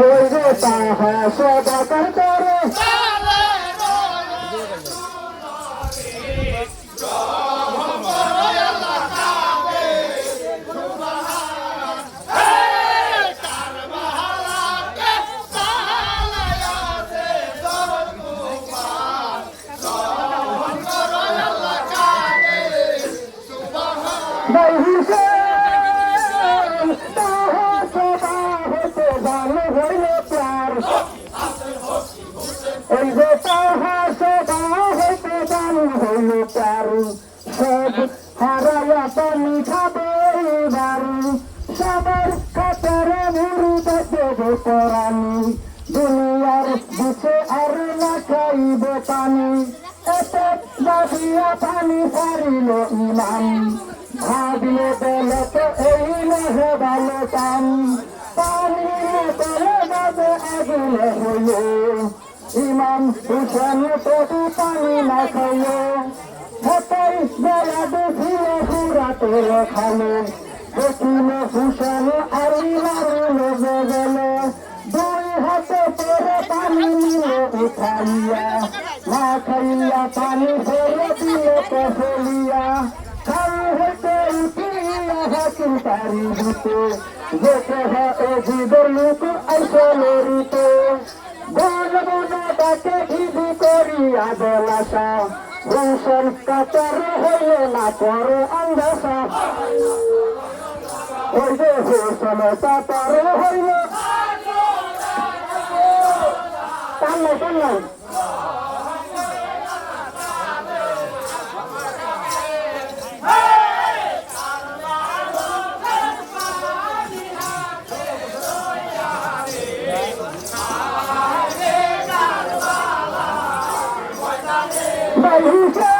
ওই যে তাহা সদাকার করে ওই যে তাহা সদা হইতে জানি হইল চারু সব হারাইয়া পানি খাবে বারু সবার কাতারে মুড়ি দেব পরানি দুনিয়ার বুঝে আর না খাইব পানি এত বাবিয়া পানি পারিল ইমান ভাবলে বলে তো এই নহে ভালো কাম পানি বলে বাজে আগুনে হইল ইমাম হুসেন তবু পানি না খাইল হতাই বেলা দেখিল ঘুরাতে খালে দেখিল হুসেন আরি মারিল গেল দুই হাতে পরে পানি নিল উঠাইয়া না খাইয়া পানি ফেলে দিল ফেলিয়া খাই হইতে উঠিয়া হাকিম তারি দিতে যেতে হয় জীবের লোক আইসলে রিতে বন বন তাকে ইদি করিয়া বেলাসা হুসেন কাতার হইল না পর আন্দাসা ওই যে হুসেন কাতার হইল টানলাই টানলাই By